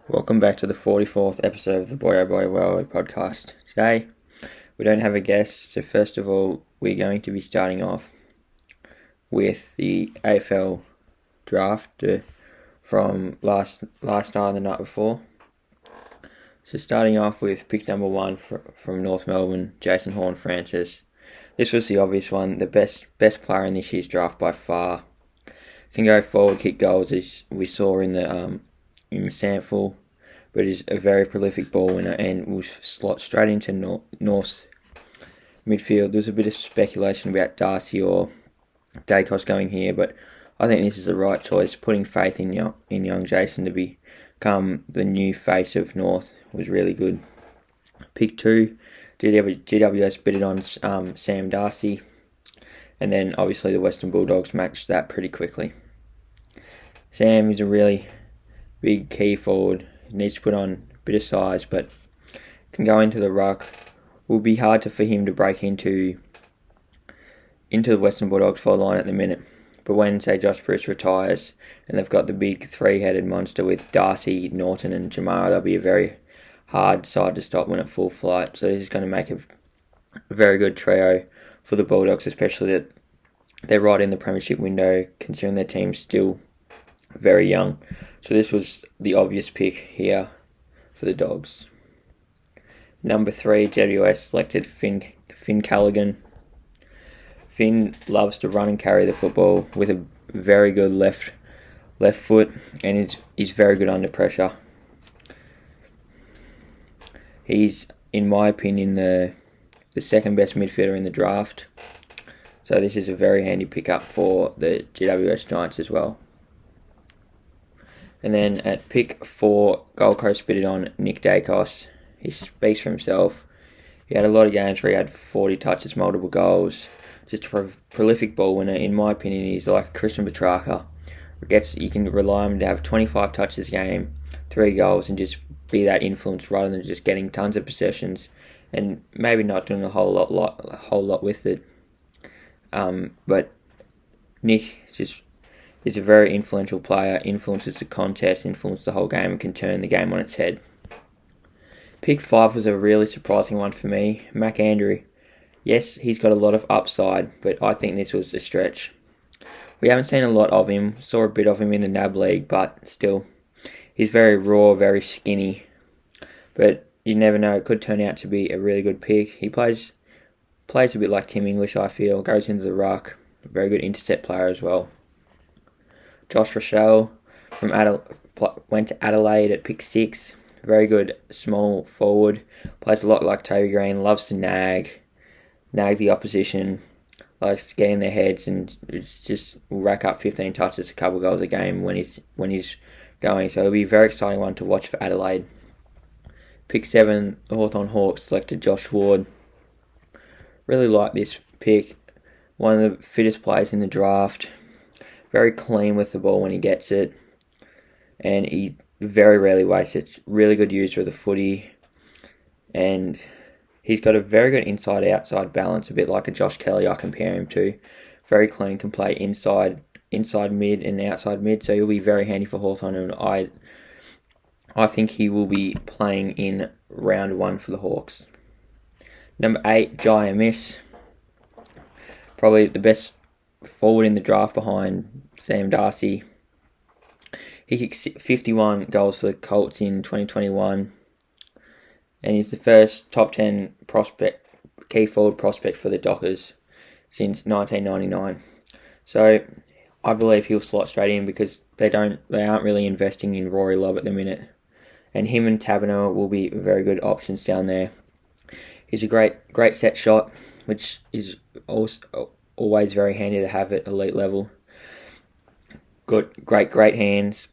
Welcome back to the 44th episode of the Boy Oh Boy Wowee podcast. Today, we don't have a guest, so first of all, we're going to be starting off with the AFL Draft from last night and the night before. So starting off with pick number 1 from North Melbourne, Jason Horne-Francis. This was the obvious one, the best player in this year's draft by far. Can go forward, kick goals as we saw in the sample, but is a very prolific ball winner and will slot straight into North's midfield. There's a bit of speculation about Darcy or Dacos going here, but I think this is the right choice. Putting faith in young Jason to become the new face of North was really good. Pick 2, GWS bidded on Sam Darcy, and then obviously the Western Bulldogs matched that pretty quickly. Sam is a really big key forward. He needs to put on a bit of size, but can go into the ruck. Will be hard for him to break into the Western Bulldogs for a line at the minute. But when, say, Josh Bruce retires and they've got the big three-headed monster with Darcy, Norton and Jamara, they'll be a very hard side to stop when at full flight. So this is going to make a very good trio for the Bulldogs, especially that they're right in the premiership window, considering their team's still very young. So this was the obvious pick here for the Dogs. Number 3, GWS selected Finn Callaghan. Finn loves to run and carry the football with a very good left foot, and is very good under pressure. He's, in my opinion, the second best midfielder in the draft. So this is a very handy pickup for the GWS Giants as well. And then at pick 4, Gold Coast bidded on Nick Dacos. He speaks for himself. He had a lot of games where he had 40 touches, multiple goals. Just a prolific ball winner. In my opinion, he's like a Christian Petrarca. You can rely on him to have 25 touches a game, 3 goals, and just be that influence rather than just getting tons of possessions and maybe not doing a whole lot with it. But Nick is a very influential player, influences the contest, influences the whole game, and can turn the game on its head. Pick 5 was a really surprising one for me. Mac Andrew. Yes, he's got a lot of upside, but I think this was a stretch. We haven't seen a lot of him. Saw a bit of him in the NAB League, but still, he's very raw, very skinny. But you never know, it could turn out to be a really good pick. He plays a bit like Tim English, I feel. Goes into the ruck. A very good intercept player as well. Josh Rochelle from went to Adelaide at pick 6. Very good small forward. Plays a lot like Toby Green. Loves to nag the opposition. Likes to get in their heads and just rack up 15 touches, a couple goals a game when he's going. So it'll be a very exciting one to watch for Adelaide. Pick 7, the Hawthorn Hawks selected Josh Ward. Really like this pick. One of the fittest players in the draft. Very clean with the ball when he gets it. And he very rarely wastes it. Really good user of the footy. And he's got a very good inside-outside balance, a bit like a Josh Kelly I compare him to. Very clean, can play inside mid and outside mid, so he'll be very handy for Hawthorn, and I think he will be playing in round 1 for the Hawks. Number 8, Jai Amiss. Probably the best forward in the draft behind Sam Darcy. He kicked 51 goals for the Colts in 2021. And he's the first top 10 key forward prospect for the Dockers since 1999. So I believe he'll slot straight in because they aren't really investing in Rory Lobb at the minute. And him and Taberner will be very good options down there. He's a great set shot, which is also always very handy to have at elite level. Great hands.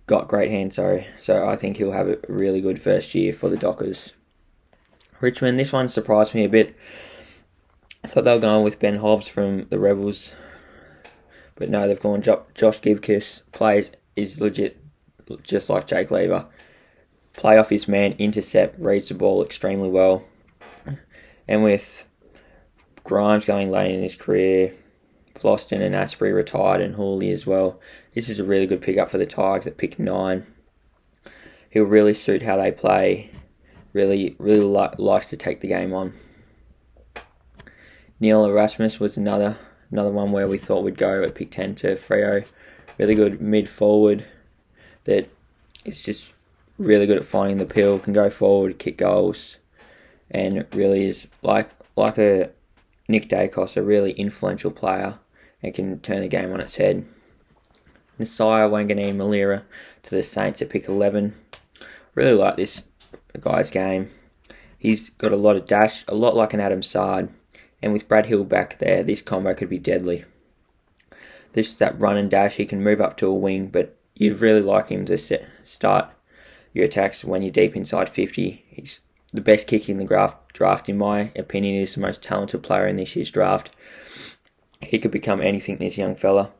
Got great hands, sorry. So I think he'll have a really good first year for the Dockers. Richmond, this one surprised me a bit. I thought they were going with Ben Hobbs from the Rebels. But no, they've gone Josh Gibkiss. Is legit just like Jake Lever. Play off his man, intercept, reads the ball extremely well. And with Grimes going late in his career, Floston and Asprey retired, and Hawley as well. This is a really good pickup for the Tigers at pick 9. he'll really suit how they play. Really likes to take the game on. Neil Erasmus was another one where we thought we'd go at pick 10 to Freo. Really good mid forward that is just really good at finding the pill, can go forward, kick goals, and really is like a Nick Dacos, a really influential player, and can turn the game on its head. Nasiah Wanganeen Malira to the Saints at pick 11. Really like this guy's game. He's got a lot of dash, a lot like an Adam Sard, and with Brad Hill back there, this combo could be deadly. This that run and dash, he can move up to a wing, but you'd really like him to start your attacks when you're deep inside 50. He's the best kick in the draft, in my opinion. He's the most talented player in this year's draft. He could become anything, this young fella.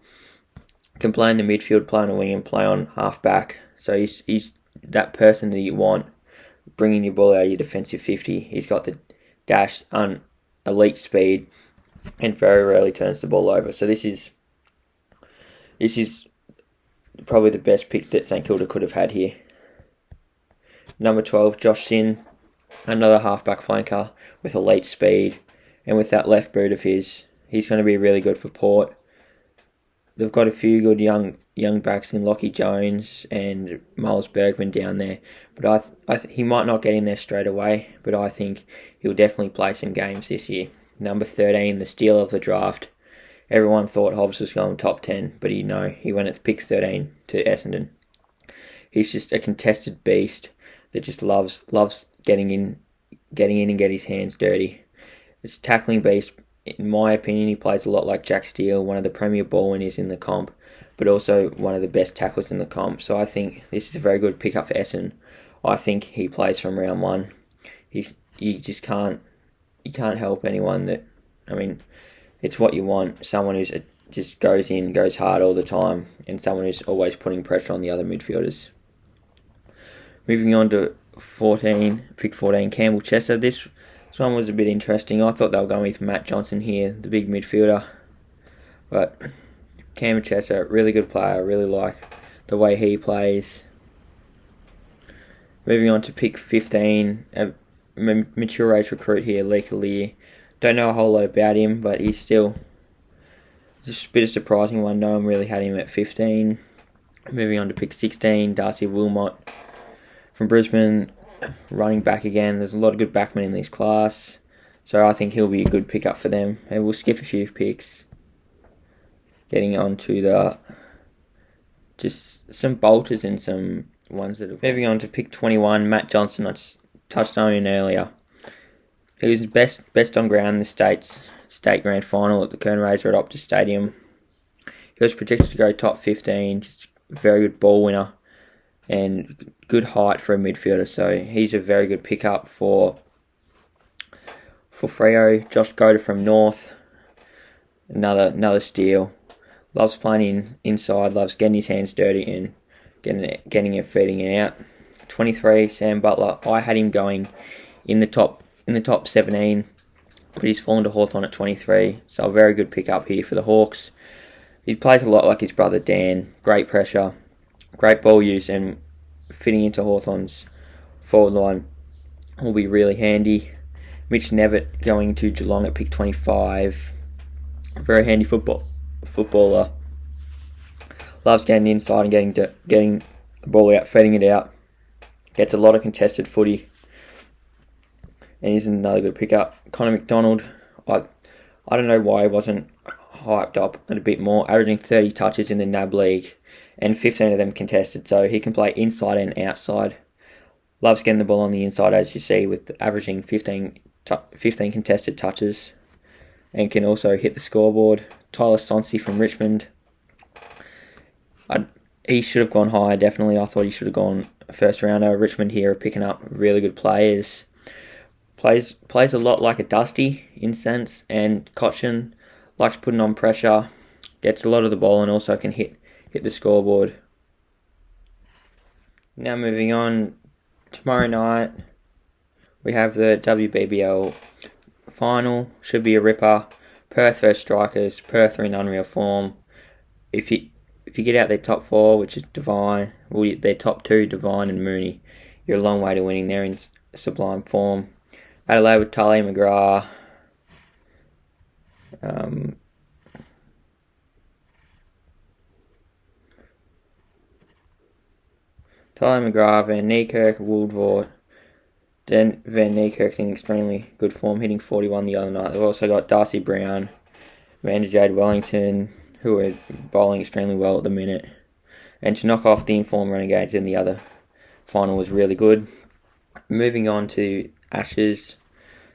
Can play in the midfield, play on a wing, and play on half back. So he's that person that you want, bringing your ball out of your defensive 50. He's got the dash, elite speed, and very rarely turns the ball over. So this is probably the best pick that St Kilda could have had here. Number 12, Josh Sin, another halfback flanker with elite speed, and with that left boot of his, he's going to be really good for Port. They've got a few good young backs in Lockie Jones and Miles Bergman down there, but he might not get in there straight away, but I think he'll definitely play some games this year. Number 13, the steal of the draft. Everyone thought Hobbs was going top 10, but he went at pick 13 to Essendon. He's just a contested beast that just loves getting in and get his hands dirty. It's tackling beast. In my opinion, he plays a lot like Jack Steele, one of the premier ball winners in the comp, but also one of the best tacklers in the comp. So I think this is a very good pickup for Essendon. I think he plays from round one. You just can't help anyone that. I mean, it's what you want. Someone who's just goes in, goes hard all the time, and someone who's always putting pressure on the other midfielders. Moving on to pick 14, Campbell Chester. This one was a bit interesting. I thought they were going with Matt Johnson here, the big midfielder. But Campbell Chester, really good player. Really like the way he plays. Moving on to pick 15, a mature age recruit here, Lee Kalir. Don't know a whole lot about him, but he's still just a bit of a surprising one. No one really had him at 15. Moving on to pick 16, Darcy Wilmot from Brisbane, running back again. There's a lot of good backmen in this class, so I think he'll be a good pickup for them. And we'll skip a few picks, getting on to just some bolters and some ones that have... Moving on to pick 21, Matt Johnson. I just touched on him earlier. He was best on ground in the state grand final at the Colonel Razor at Optus Stadium. He was projected to go top 15, just a very good ball winner and good height for a midfielder. So he's a very good pickup for Freo. Josh Goda from North, another steal. Loves playing inside, loves getting his hands dirty and getting it, feeding it out. 23, Sam Butler. I had him going in the top 17, but he's fallen to Hawthorn at 23. So a very good pickup here for the Hawks. He plays a lot like his brother Dan. Great pressure, great ball use, and fitting into Hawthorn's forward line will be really handy. Mitch Nevitt going to Geelong at pick 25. Very handy footballer. Loves getting inside and getting the ball out, feeding it out. Gets a lot of contested footy. And he's another good pickup. Connor McDonald, I don't know why he wasn't hyped up a bit more, averaging 30 touches in the NAB League and 15 of them contested, so he can play inside and outside. Loves getting the ball on the inside, as you see, with averaging 15 contested touches, and can also hit the scoreboard. Tyler Sonsi from Richmond. He should have gone higher, definitely. I thought he should have gone first rounder. Richmond here are picking up really good players. Plays a lot like a Dusty in sense, and Cochin likes putting on pressure, gets a lot of the ball, and also can hit the scoreboard. Now moving on, tomorrow night we have the WBBL Final. Should be a ripper. Perth versus Strikers. Perth are in unreal form. If if you get out their top 4, which is Devine, well, their top 2, Devine and Mooney, you're a long way to winning. They're in sublime form. Adelaide with Tully McGrath. Tully McGrath, Van Niekerk, Woodward. Then Van Niekerk's in extremely good form, hitting 41 the other night. They've also got Darcy Brown, Amanda Jade Wellington, who are bowling extremely well at the minute. And to knock off the informed Renegades in the other final was really good. Moving on to Ashes,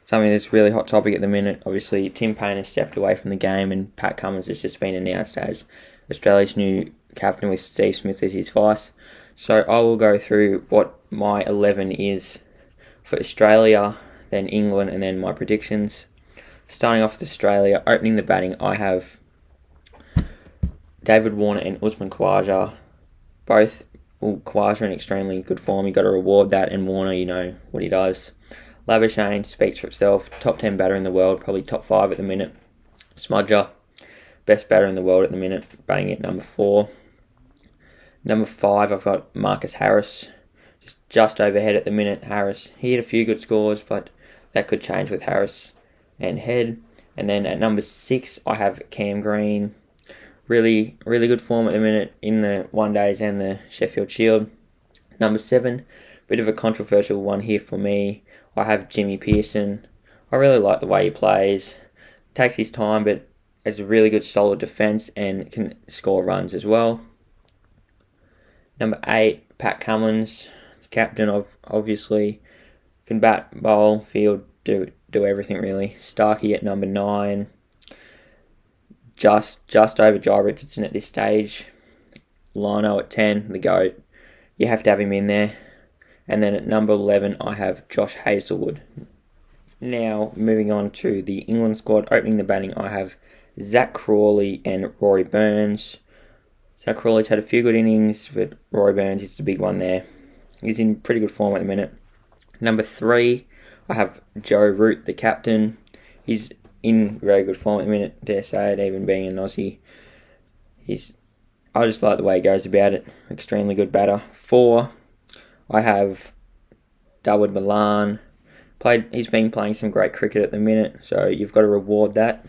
something that's really hot topic at the minute. Obviously, Tim Payne has stepped away from the game and Pat Cummins has just been announced as Australia's new captain with Steve Smith as his vice. So I will go through what my 11 is for Australia, then England, and then my predictions. Starting off with Australia, opening the batting, I have David Warner and Usman Khawaja. Both, Khawaja in extremely good form. You've got to reward that, and Warner, you know what he does. Labuschagne speaks for itself. Top 10 batter in the world, probably top 5 at the minute. Smudger, best batter in the world at the minute, batting at number 4. Number 5, I've got Marcus Harris. Just overhead at the minute. Harris, he had a few good scores, but that could change with Harris and Head. And then at number 6, I have Cam Green. Really good form at the minute in the One Days and the Sheffield Shield. Number 7, bit of a controversial one here for me. I have Jimmy Pearson. I really like the way he plays. Takes his time, but has a really good solid defence and can score runs as well. Number 8, Pat Cummins. Captain of, obviously, can bat, bowl, field, do everything really. Starkey at number 9, just over Jai Richardson at this stage. Lino at 10, the GOAT. You have to have him in there. And then at number 11, I have Josh Hazlewood. Now, moving on to the England squad. Opening the batting, I have Zach Crawley and Rory Burns. Zach Crawley's had a few good innings, but Rory Burns is the big one there. He's in pretty good form at the minute. Number 3, I have Joe Root, the captain. He's in very good form at the minute, dare say it, even being an Aussie. I just like the way he goes about it. Extremely good batter. 4, I have Darwood Milan. He's been playing some great cricket at the minute, so you've got to reward that.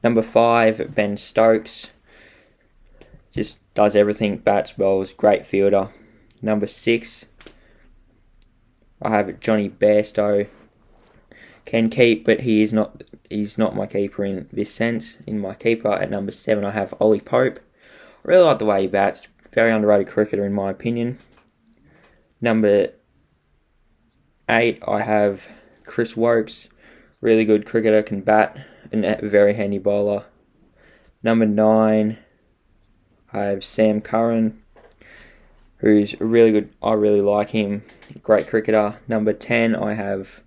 Number 5, Ben Stokes. Just does everything, bats, bowls, great fielder. Number 6, I have Johnny Bairstow. Can keep, but he's not my keeper in this sense. In my keeper at number 7, I have Ollie Pope. I really like the way he bats. Very underrated cricketer in my opinion. Number 8, I have Chris Wokes. Really good cricketer, can bat, and a very handy bowler. Number 9, I have Sam Curran, who's really good. I really like him. Great cricketer. Number 10, I have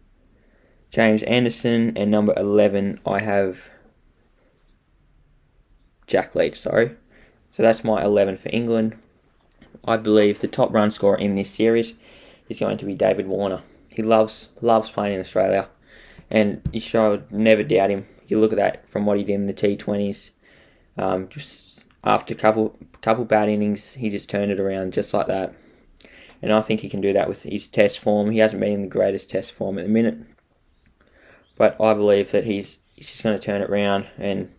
James Anderson. And number 11, I have Jack Leach, So that's my 11 for England. I believe the top run scorer in this series is going to be David Warner. He loves playing in Australia. And you should never doubt him. You look at that from what he did in the T20s. Just after a couple bad innings, he just turned it around just like that. And I think he can do that with his test form. He hasn't been in the greatest test form at the minute. But I believe that he's just going to turn it around. And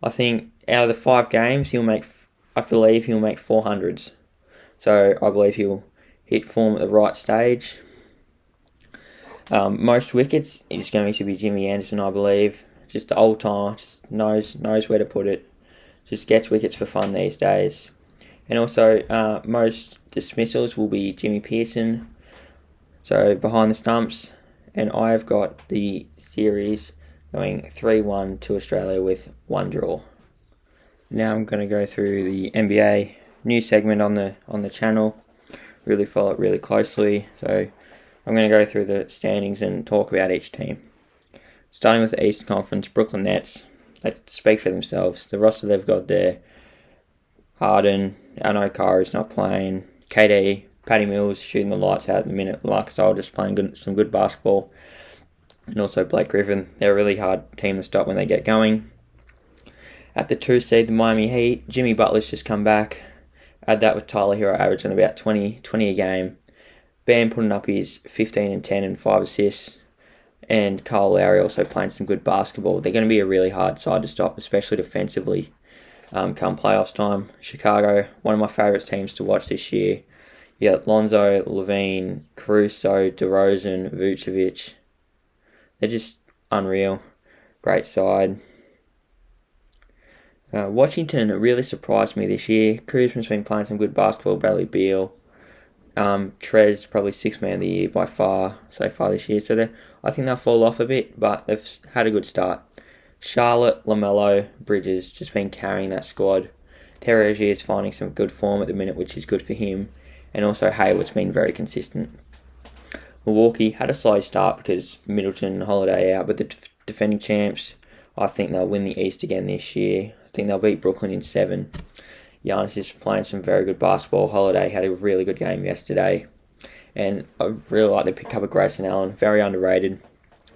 I think out of the 5 games, I believe he'll make 400s. So I believe he'll hit form at the right stage. Most wickets is going to be Jimmy Anderson, I believe. Just the old timer, just knows where to put it. Just gets wickets for fun these days. And also, most dismissals will be Jimmy Pearson. So, behind the stumps. And I've got the series going 3-1 to Australia with 1 draw. Now I'm going to go through the NBA new segment on the channel. Really follow it really closely. So, I'm going to go through the standings and talk about each team. Starting with the Eastern Conference, Brooklyn Nets. Let's speak for themselves. The roster they've got there, Harden, I know Kyrie's not playing, KD, Patty Mills shooting the lights out at the minute, Marcus Aldridge playing some good basketball, and also Blake Griffin. They're a really hard team to stop when they get going. At the 2 seed, the Miami Heat, Jimmy Butler's just come back. Add that with Tyler Hero averaging about 20 a game. Bam putting up his 15 and 10 and 5 assists. And Kyle Lowry also playing some good basketball. They're going to be a really hard side to stop, especially defensively, come playoffs time. Chicago, one of my favourite teams to watch this year. You got Lonzo, Levine, Caruso, DeRozan, Vucevic. They're just unreal. Great side. Washington really surprised me this year. Kuzma's been playing some good basketball. Bradley Beal. Trez, probably 6th man of the year by far so far this year. So I think they'll fall off a bit, but they've had a good start. Charlotte, LaMelo, Bridges just been carrying that squad. Terry Rozier is finding some good form at the minute, which is good for him. And also Hayward's been very consistent. Milwaukee had a slow start because Middleton and Holiday out, but the defending champs, I think they'll win the East again this year. I think they'll beat Brooklyn in 7. Giannis is playing some very good basketball. Holiday had a really good game yesterday. And I really like the pickup of Grayson Allen. Very underrated.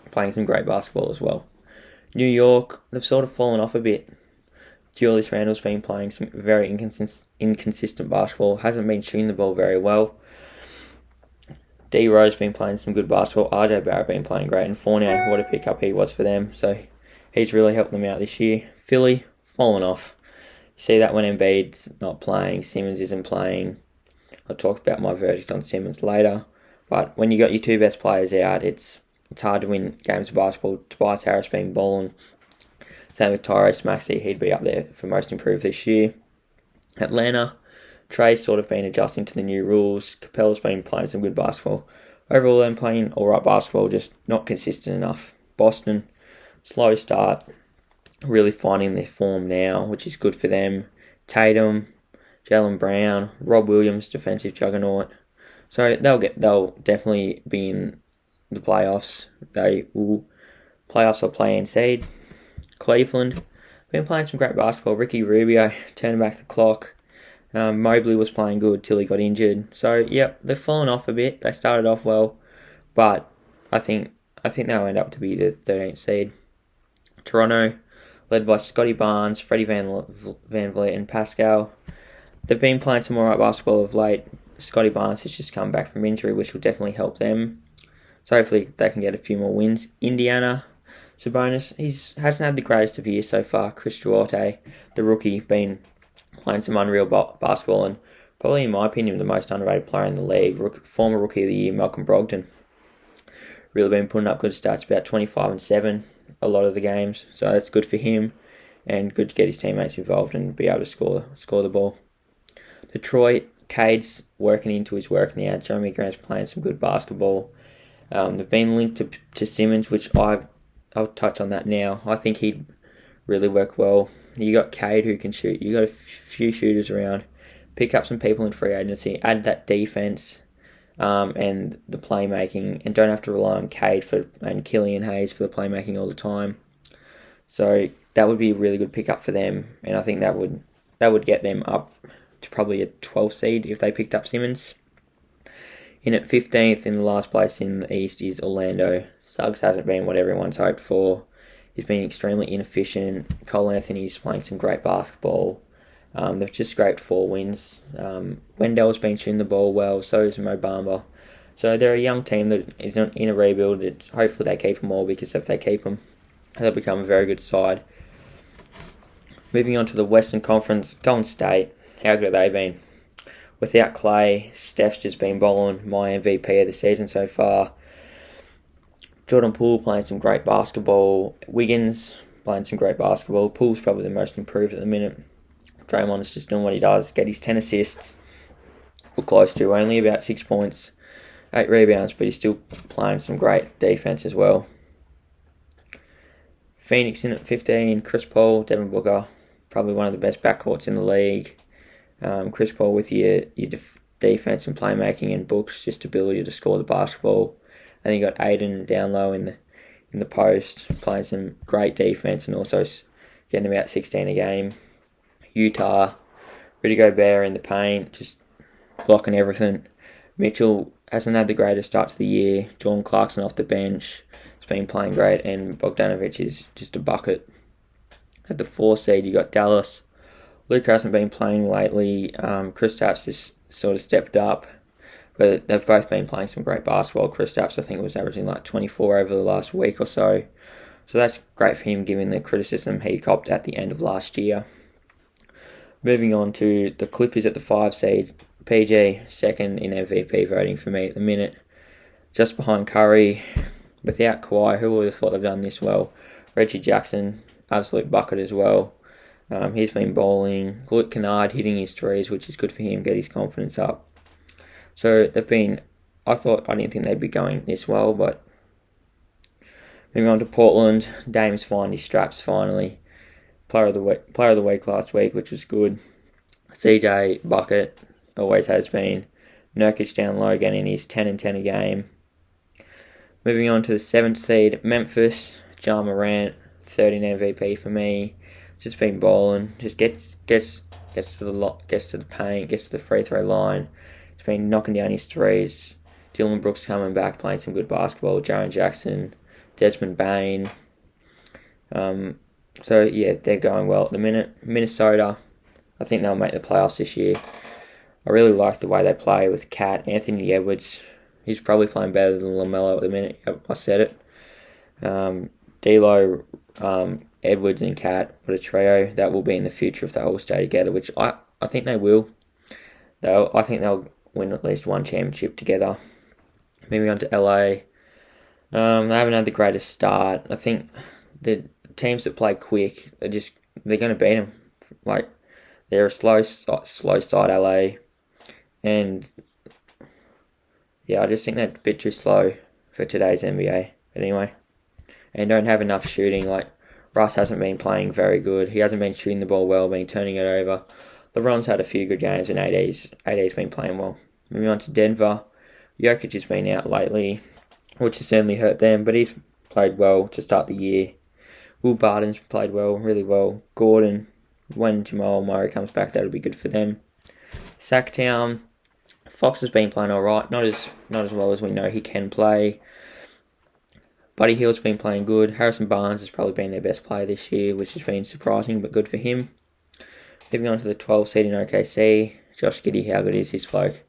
Playing some great basketball as well. New York, they've sort of fallen off a bit. Julius Randle's been playing some very inconsistent basketball. Hasn't been shooting the ball very well. D Rose been playing some good basketball. RJ Barrett been playing great. And Fournier, what a pickup he was for them. So he's really helped them out this year. Philly, fallen off. You see that when Embiid's not playing, Simmons isn't playing. I'll talk about my verdict on Simmons later. But when you got your 2 best players out, it's hard to win games of basketball. Tobias Harris been balling. Same with Tyrese Maxey, he'd be up there for most improved this year. Atlanta, Trey's sort of been adjusting to the new rules. Capel's been playing some good basketball. Overall, they're playing alright basketball, just not consistent enough. Boston, slow start. Really finding their form now, which is good for them. Tatum, Jaylen Brown, Rob Williams, defensive juggernaut. So they'll definitely be in the playoffs. Playoffs will play in seed. Cleveland, been playing some great basketball. Ricky Rubio turning back the clock. Mobley was playing good till he got injured. So yep, they've fallen off a bit. They started off well, but I think they'll end up to be the 13th seed. Toronto, led by Scotty Barnes, Freddie Van Vliet and Pascal. They've been playing some alright basketball of late. Scotty Barnes has just come back from injury, which will definitely help them. So hopefully they can get a few more wins. Indiana, Sabonis, he hasn't had the greatest of years so far. Chris Duarte, the rookie, been playing some unreal basketball and probably, in my opinion, the most underrated player in the league. Former Rookie of the Year, Malcolm Brogdon. Really been putting up good stats, about 25 and 7 a lot of the games. So that's good for him and good to get his teammates involved and be able to score the ball. Detroit, Cade's working into his work now. Jeremy Grant's playing some good basketball. They've been linked to Simmons, which I'll touch on that now. I think he'd really work well. You got Cade who can shoot. You got a few shooters around. Pick up some people in free agency. Add that defense and the playmaking, and don't have to rely on Cade and Killian Hayes for the playmaking all the time. So that would be a really good pickup for them, and I think that would get them up to probably a 12 seed if they picked up Simmons. In at 15th in the last place in the East is Orlando. Suggs hasn't been what everyone's hoped for. He's been extremely inefficient. Cole Anthony's playing some great basketball. They've just scraped 4 wins. Wendell's been shooting the ball well, so is Mo Bamba. So they're a young team that is in a rebuild. Hopefully they keep them all, because if they keep them, they'll become a very good side. Moving on to the Western Conference, Golden State. How good have they been? Without Clay, Steph's just been bowling, my MVP of the season so far. Jordan Poole playing some great basketball. Wiggins playing some great basketball. Poole's probably the most improved at the minute. Draymond is just doing what he does. Get his 10 assists. We're close to only about 6 points, 8 rebounds, but he's still playing some great defense as well. Phoenix in at 15. Chris Paul, Devin Booker, probably one of the best backcourts in the league. Chris Paul with your defense and playmaking, and Book's just ability to score the basketball. And then you got Aiden down low in the post, playing some great defense and also getting about 16 a game. Utah, Rudy Gobert in the paint, just blocking everything. Mitchell hasn't had the greatest start to the year. Jordan Clarkson off the bench has been playing great, and Bogdanovic is just a bucket. At the 4 seed, you got Dallas. Luke hasn't been playing lately. Kristaps has sort of stepped up, but they've both been playing some great basketball. Kristaps, I think, was averaging like 24 over the last week or so. So that's great for him, given the criticism he copped at the end of last year. Moving on to the Clippers at the 5 seed. PG, second in MVP voting for me at the minute. Just behind Curry. Without Kawhi, who would have thought they've done this well? Reggie Jackson, absolute bucket as well. He's been bowling. Luke Kennard hitting his threes, which is good for him, get his confidence up. So they've been, I didn't think they'd be going this well, but moving on to Portland, Dame's found his straps finally. Player of the week last week, which was good. CJ, bucket, always has been. Nurkic down low, getting his 10 and 10 a game. Moving on to the 7th seed, Memphis, Ja Morant, 13 MVP for me. Just been bowling, just gets to the paint, gets to the free throw line. He's been knocking down his threes. Dylan Brooks coming back, playing some good basketball. Jaren Jackson, Desmond Bain. So yeah, they're going well at the minute. Minnesota, I think they'll make the playoffs this year. I really like the way they play with Cat, Anthony Edwards. He's probably playing better than LaMelo at the minute. Yep, I said it. D'Lo, Edwards and Cat, what a trio. That will be in the future if they all stay together, which I think they will. I think they'll win at least one championship together. Moving on to LA. They haven't had the greatest start. I think the teams that play quick, they're going to beat them. Like, they're a slow side, LA. And yeah, I just think they're a bit too slow for today's NBA. But anyway, and don't have enough shooting. Like, Russ hasn't been playing very good. He hasn't been shooting the ball well, been turning it over. LeBron's had a few good games, and AD's been playing well. Moving on to Denver. Jokic has been out lately, which has certainly hurt them, but he's played well to start the year. Will Barton's played well, really well. Gordon, when Jamal Murray comes back, that'll be good for them. Sacktown, Fox has been playing alright, not as well as we know he can play. Buddy Hield's been playing good. Harrison Barnes has probably been their best player this year, which has been surprising, but good for him. Moving on to the 12 seed in OKC, Josh Giddey, how good is this bloke?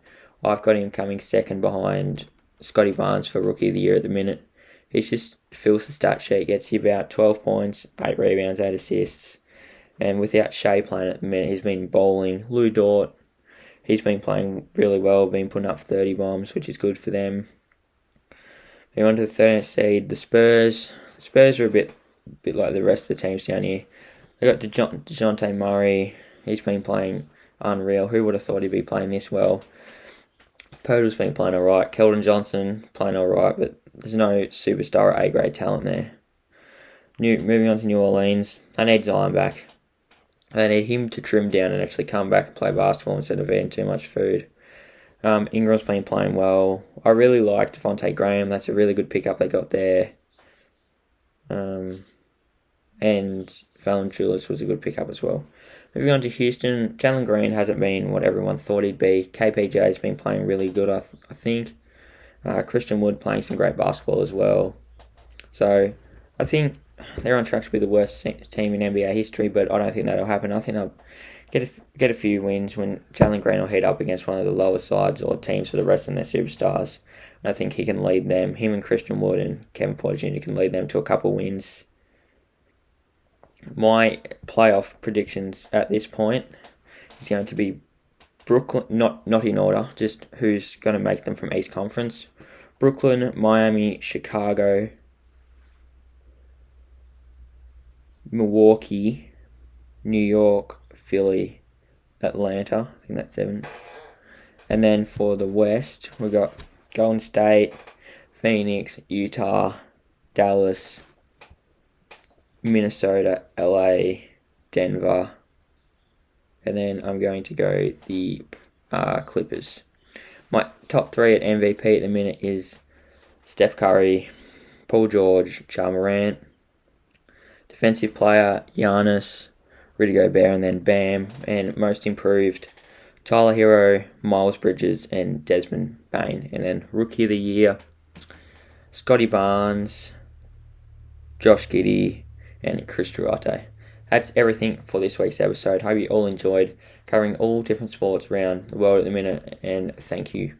I've got him coming second behind Scotty Barnes for Rookie of the Year at the minute. He just fills the stat sheet, gets you about 12 points, 8 rebounds, 8 assists. And without Shea playing at the minute, he's been bowling. Lou Dort, he's been playing really well, been putting up 30 bombs, which is good for them. Moving on to the 13th seed, the Spurs. The Spurs are a bit like the rest of the teams down here. They got DeJounte Murray. He's been playing unreal. Who would have thought he'd be playing this well? Poeltl's been playing alright. Keldon Johnson playing alright, but there's no superstar or A-grade talent there. Moving on to New Orleans. They need Zion back. They need him to trim down and actually come back and play basketball instead of eating too much food. Ingram's been playing well. I really like Devontae Graham. That's a really good pickup they got there. And Valanciunas was a good pickup as well. Moving on to Houston, Jalen Green hasn't been what everyone thought he'd be. KPJ's been playing really good, I think. Christian Wood playing some great basketball as well. So I think they're on track to be the worst team in NBA history, but I don't think that'll happen. I think they'll get a few wins when Jalen Green will heat up against one of the lower sides or teams that are resting their superstars. And I think he can lead them. Him and Christian Wood and Kevin Porter Jr. can lead them to a couple wins. My playoff predictions at this point is going to be Brooklyn, not in order, just who's going to make them from East Conference. Brooklyn, Miami, Chicago, Milwaukee, New York, Philly, Atlanta. I think that's 7. And then for the West, we've got Golden State, Phoenix, Utah, Dallas, Minnesota, LA, Denver, and then I'm going to go the Clippers. My top 3 at MVP at the minute is Steph Curry, Paul George, Ja Morant. Defensive player, Giannis, Rudy Gobert, and then Bam. And most improved, Tyler Hero, Miles Bridges, and Desmond Bain. And then Rookie of the Year, Scotty Barnes, Josh Giddey, and Chris Duarte. That's everything for this week's episode. Hope you all enjoyed covering all different sports around the world at the minute, and thank you.